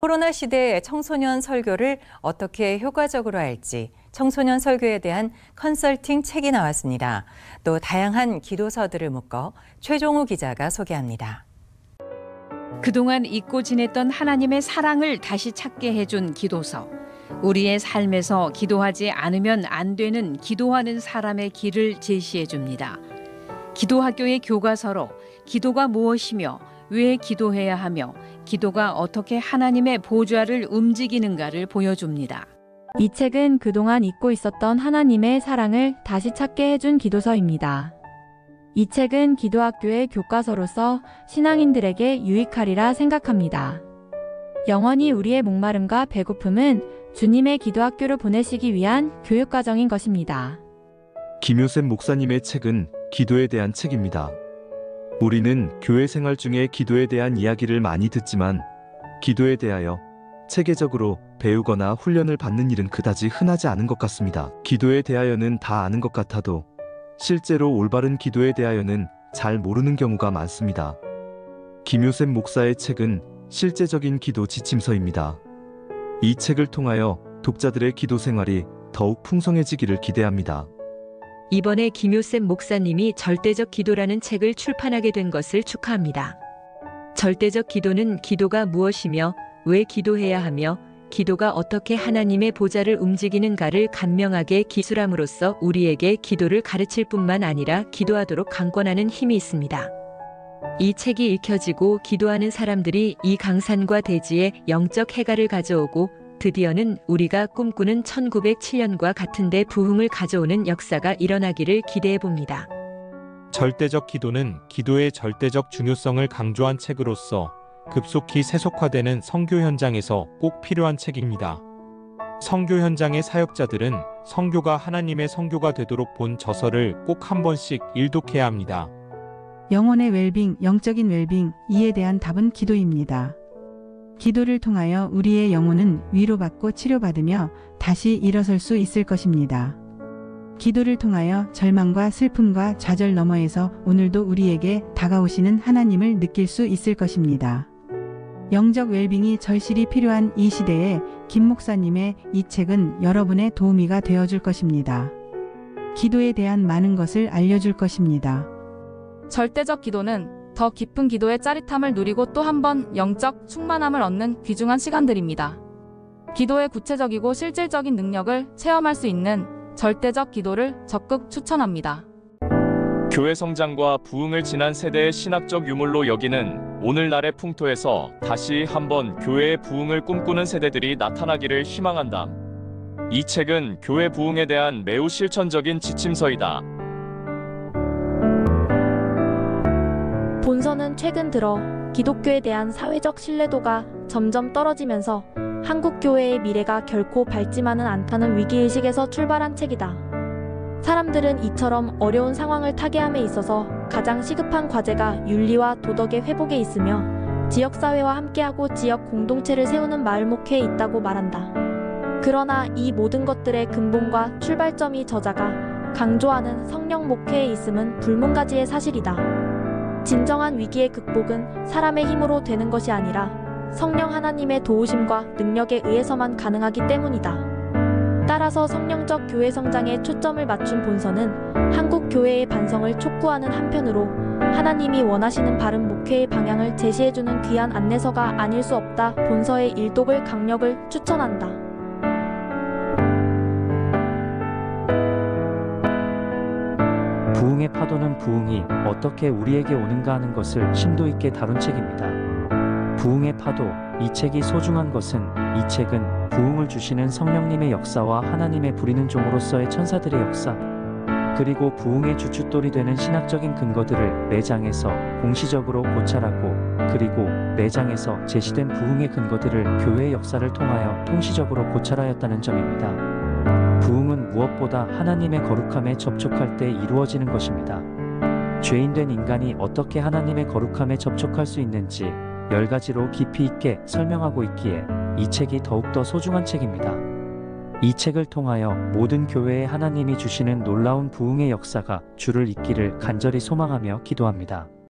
코로나 시대에 청소년 설교를 어떻게 효과적으로 할지 청소년 설교에 대한 컨설팅 책이 나왔습니다. 또 다양한 기도서들을 묶어 최종우 기자가 소개합니다. 그동안 잊고 지냈던 하나님의 사랑을 다시 찾게 해준 기도서. 우리의 삶에서 기도하지 않으면 안 되는 기도하는 사람의 길을 제시해 줍니다. 기도학교의 교과서로 기도가 무엇이며 왜 기도해야 하며 기도가 어떻게 하나님의 보좌를 움직이는가를 보여줍니다. 이 책은 그동안 잊고 있었던 하나님의 사랑을 다시 찾게 해준 기도서입니다. 이 책은 기도학교의 교과서로서 신앙인들에게 유익하리라 생각합니다. 영원히 우리의 목마름과 배고픔은 주님의 기도학교로 보내시기 위한 교육과정인 것입니다. 김효셉 목사님의 책은 기도에 대한 책입니다. 우리는 교회 생활 중에 기도에 대한 이야기를 많이 듣지만 기도에 대하여 체계적으로 배우거나 훈련을 받는 일은 그다지 흔하지 않은 것 같습니다. 기도에 대하여는 다 아는 것 같아도 실제로 올바른 기도에 대하여는 잘 모르는 경우가 많습니다. 김효셉 목사의 책은 실제적인 기도 지침서입니다. 이 책을 통하여 독자들의 기도 생활이 더욱 풍성해지기를 기대합니다. 이번에 김효셉 목사님이 절대적 기도라는 책을 출판하게 된 것을 축하합니다. 절대적 기도는 기도가 무엇이며 왜 기도해야 하며 기도가 어떻게 하나님의 보좌를 움직이는가를 간명하게 기술함으로써 우리에게 기도를 가르칠 뿐만 아니라 기도하도록 강권하는 힘이 있습니다. 이 책이 읽혀지고 기도하는 사람들이 이 강산과 대지에 영적 해가를 가져오고 드디어는 우리가 꿈꾸는 1907년과 같은데 부흥을 가져오는 역사가 일어나기를 기대해 봅니다. 절대적 기도는 기도의 절대적 중요성을 강조한 책으로서 급속히 세속화되는 선교 현장에서 꼭 필요한 책입니다. 선교 현장의 사역자들은 선교가 하나님의 선교가 되도록 본 저서를 꼭 한 번씩 일독해야 합니다. 영혼의 웰빙, 영적인 웰빙, 이에 대한 답은 기도입니다. 기도를 통하여 우리의 영혼은 위로받고 치료받으며 다시 일어설 수 있을 것입니다. 기도를 통하여 절망과 슬픔과 좌절 너머에서 오늘도 우리에게 다가오시는 하나님을 느낄 수 있을 것입니다. 영적 웰빙이 절실히 필요한 이 시대에 김 목사님의 이 책은 여러분의 도우미가 되어줄 것입니다. 기도에 대한 많은 것을 알려줄 것입니다. 절대적 기도는 더 깊은 기도의 짜릿함을 누리고 또 한 번 영적 충만함을 얻는 귀중한 시간들입니다. 기도의 구체적이고 실질적인 능력을 체험할 수 있는 절대적 기도를 적극 추천합니다. 교회 성장과 부흥을 지난 세대의 신학적 유물로 여기는 오늘날의 풍토에서 다시 한번 교회의 부흥을 꿈꾸는 세대들이 나타나기를 희망한다. 이 책은 교회 부흥에 대한 매우 실천적인 지침서이다. 본서는 최근 들어 기독교에 대한 사회적 신뢰도가 점점 떨어지면서 한국 교회의 미래가 결코 밝지만은 않다는 위기의식에서 출발한 책이다. 사람들은 이처럼 어려운 상황을 타개함에 있어서 가장 시급한 과제가 윤리와 도덕의 회복에 있으며 지역사회와 함께하고 지역 공동체를 세우는 마을 목회에 있다고 말한다. 그러나 이 모든 것들의 근본과 출발점이 저자가 강조하는 성령 목회에 있음은 불문가지의 사실이다. 진정한 위기의 극복은 사람의 힘으로 되는 것이 아니라 성령 하나님의 도우심과 능력에 의해서만 가능하기 때문이다. 따라서 성령적 교회 성장에 초점을 맞춘 본서는 한국 교회의 반성을 촉구하는 한편으로 하나님이 원하시는 바른 목회의 방향을 제시해주는 귀한 안내서가 아닐 수 없다. 본서의 일독을 강력을 추천한다. 부흥의 파도는 부흥이 어떻게 우리에게 오는가 하는 것을 심도 있게 다룬 책입니다. 부흥의 파도, 이 책이 소중한 것은 이 책은 부흥을 주시는 성령님의 역사와 하나님의 부리는 종으로서의 천사들의 역사, 그리고 부흥의 주춧돌이 되는 신학적인 근거들을 4장에서 공시적으로 고찰하고 그리고 4장에서 제시된 부흥의 근거들을 교회의 역사를 통하여 통시적으로 고찰하였다는 점입니다. 부흥은 무엇보다 하나님의 거룩함에 접촉할 때 이루어지는 것입니다. 죄인된 인간이 어떻게 하나님의 거룩함에 접촉할 수 있는지 10가지로 깊이 있게 설명하고 있기에 이 책이 더욱더 소중한 책입니다. 이 책을 통하여 모든 교회에 하나님이 주시는 놀라운 부흥의 역사가 주를 잇기를 간절히 소망하며 기도합니다.